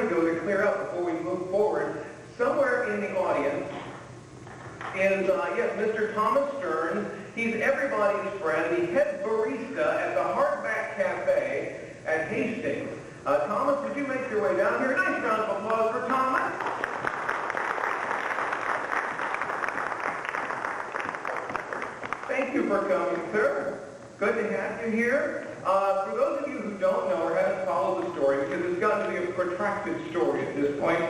ago to clear up before we move forward. Somewhere in the audience is, yes, Mr. Thomas Stearns. He's everybody's friend, the head barista at the Hardback Cafe at Hastings. Thomas, would you make your way down here? Nice round of applause for Thomas. Thank you for coming, sir. Good to have you here. For those of you who don't know or haven't followed the story, because it's gotten to be a protracted story at this point,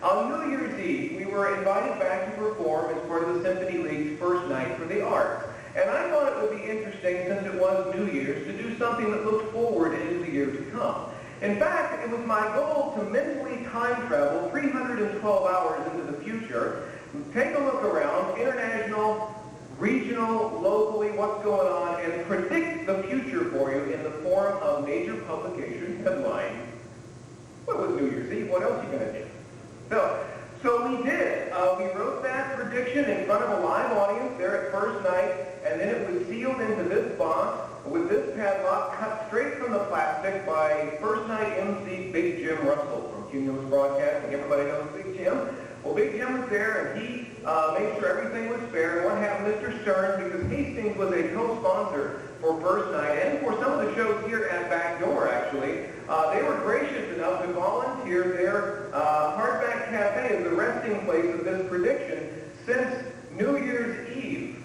on New Year's Eve, we were invited back to perform as part of the Symphony League's first night for the arts. And I thought it would be interesting, since it was New Year's, to do something that looked forward into the year to come. In fact, it was my goal to mentally time travel 312 hours into the future, take a look around, international, regional, locally, what's going on, and predict the future for you in the form of major publication headlines. What was New Year's Eve? What else are you going to do? So we did. We wrote that prediction in front of a live audience there at first night, and then it was sealed into this box with this padlock cut straight from the plastic by first night MC Big Jim Russell from Cumulus Broadcasting. Everybody knows Big Jim? Well, Big Jim was there, and he made sure everything was fair. And what happened, Mr. Stearns, because Hastings was a co-sponsor for first night and for some of the shows here at Backdoor, actually, they were gracious enough to volunteer their Hardback Cafe as the resting place of this prediction since New Year's Eve.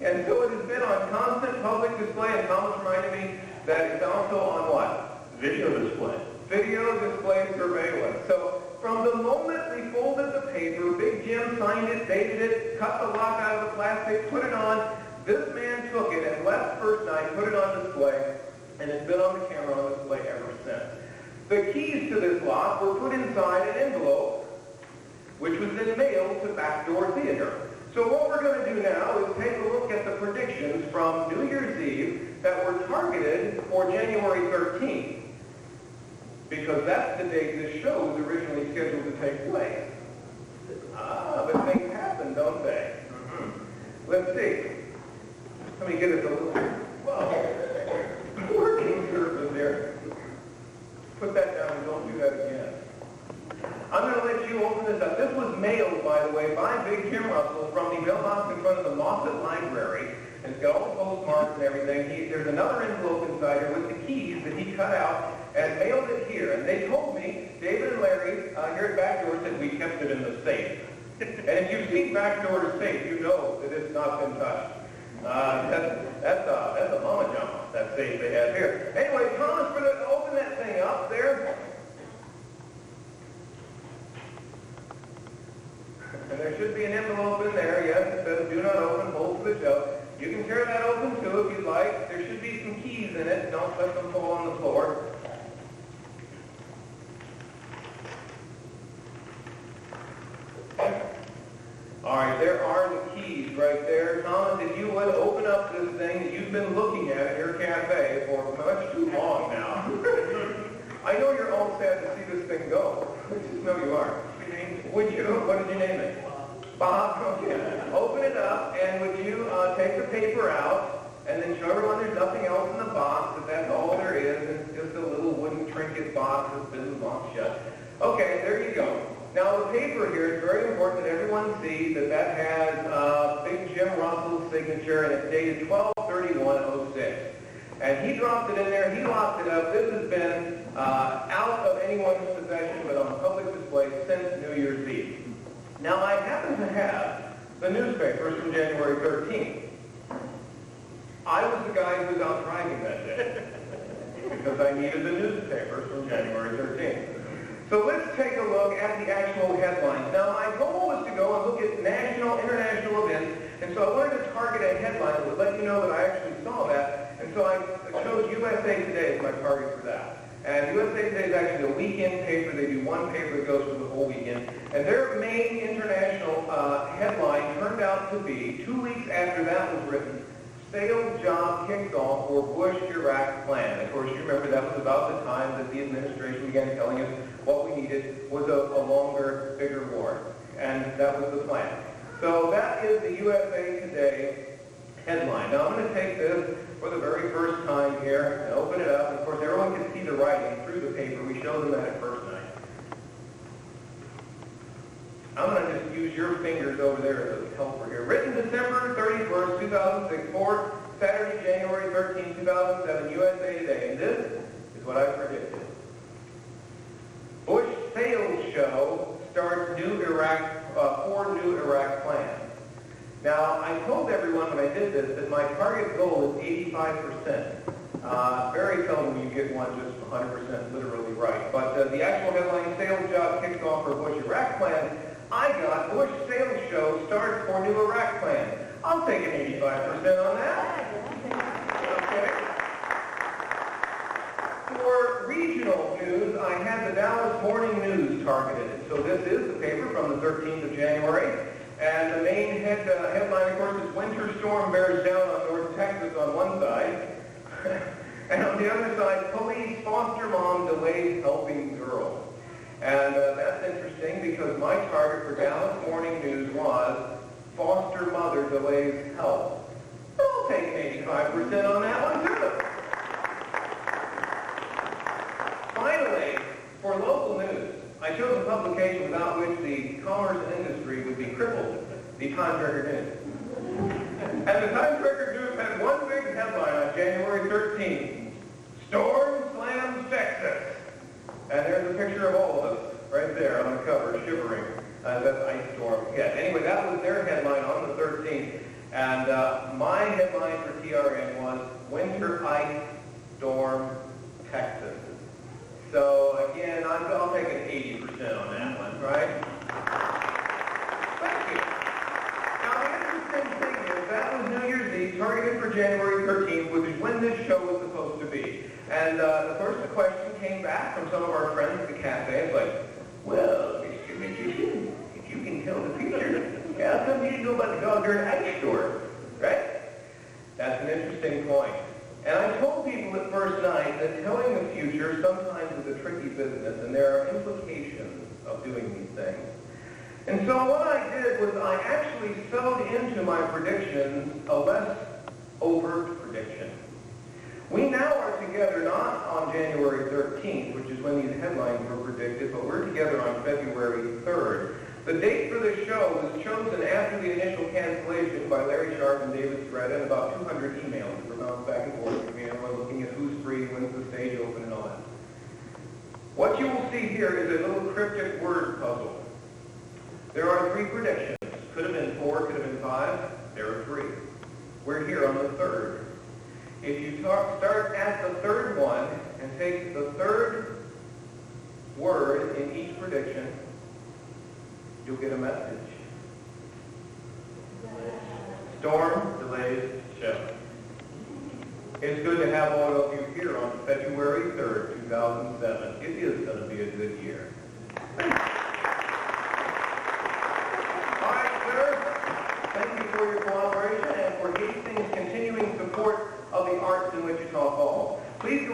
And so it has been on constant public display, and Thomas reminded me that it's also on what? Video display. Video display surveillance. So from the moment we folded the paper, Big Jim signed it, dated it, cut the lock out of the plastic, put it on. This man took it and left first night, put it on display, and it's been on the camera on display ever since. The keys to this lock were put inside an envelope, which was then mailed to Backdoor Theater. So what we're going to do now is take a look at the predictions from New Year's Eve that were targeted for January 13th. Because that's the date this show was originally scheduled to take place. But things happen, don't they? Let's see. Let me get it a little bit. Well, working surface there. Put that down and don't do that again. I'm going to let you open this up. This was mailed, by the way, by Big Jim Russell from the mailbox in front of the Moffett Library. And it's got all the postmarks and everything. There's another envelope inside here with the keys that he cut out and mailed it here. And they told me, David and Larry here at Backdoor said we kept it in the safe. And if you've seen Backdoor's safe, you know that it's not been touched. That's a mama jump, that safe they have here. Anyway, Thomas, open that thing up there. And there should be an envelope in there, yes, it says do not open, hold to the shelf. You can tear that open too if you'd like. There should be some keys in it. Don't let them fall on the floor. All right, there are the keys right there. Thomas, if you would open up this thing that you've been looking at your cafe for much too long now. I know you're all sad to see this thing go. I just know you are. Would you? What did you name it? Bob. Okay. Open it up, and would you take the paper out, and then show everyone there's nothing else in the box, that that's all there is, and it's just a little wooden trinket box that's been locked shut. Okay, there you go. Now the paper here is very important that everyone sees that has Big Jim Russell's signature, and it's dated 12/31/06. And he dropped it in there, he locked it up. This has been out of anyone's possession, but on public display since New Year's Eve. Now I happen to have the newspapers from January 13th. I was the guy who was out driving that day because I needed the newspapers from January 13th. So let's take a look at the actual headlines. Now my goal was to go and look at national, international events, and so I wanted to target a headline that would let you know that I actually saw that, and so I chose USA Today as my target for that. And USA Today is actually a weekend paper. They do one paper that goes for the whole weekend. And their main international headline turned out to be, 2 weeks after that was written, failed job kicks off for Bush-Iraq plan. Of course, you remember that was about the time that the administration began telling us what we needed was a longer, bigger war. And that was the plan. So that is the USA Today headline. Now I'm going to take this for the very first time here and open it up. And of course, everyone can see the writing through the paper. We showed them that at first night. use your fingers over there as a helper here. Written December 31st, 2006, for Saturday, January 13, 2007, USA Today. And this is what I predicted. Bush sales show starts new Iraq, 4 new Iraq plans. Now, I told everyone when I did this that my target goal is 85%. Very seldom you get one just 100% literally right. But the actual headline, sales job kicks off for Bush Iraq plan, I got Bush sales show starts for new Iraq plan. I'll take an 85% on that. Okay. For regional news, I had the Dallas Morning News targeted. So this is the paper from the 13th of January. And the main headline, of course, is Winter Storm bears down on North Texas on one side. And on the other side, police foster mom delays helping girl. And that's interesting because my target for Dallas Morning News was foster mother delays help. But I'll take an 85% on that one too. Finally, for local news, I chose a publication without which the commerce industry would be crippled, the Time-Record News. And the Time-Record News had one big headline on January 13th. Storm slams Texas. And there's a picture of all of us right there on the cover, shivering. That's ice storm. Yeah, anyway, that was their headline on the 13th. And my headline for TRN was Winter Ice Storm Texas. So again, I'll take an 80% on that one, right? Thank you. Now the interesting thing is that was New Year's Eve, targeted for January 13th, which is when this show was supposed to be. And of course the question came back from some of our friends at the cafe. It's like, well, Mr. Magician, if you can tell the future, how come you didn't know about the doggone ice storm, right? That's an interesting point. And I told people at first night that telling the future sometimes is a tricky business, and there are implications of doing these things. And so what I did was I actually sewed into my predictions a less overt prediction. We now are together not on January 13th, which is when these headlines were predicted, but we're together on February 3rd. The date for this show was chosen after the initial cancellation by Larry Sharp and David Thread, and about 200 emails that were bounced back and forth with me, and we're looking at who's free, when's the stage open, and all that. What you will see here is a little cryptic word puzzle. There are 3 predictions. Could have been 4, could have been 5. There are 3. We're here on the 3rd. If you start at the 3rd one and take the 3rd word in each prediction, you'll get a message. Storm delays show. It's good to have all of you here on February 3rd, 2007. It is going to be a good year. All right, sir. Thank you for your cooperation and for Hastings' continuing support of the arts in Wichita Falls. Please go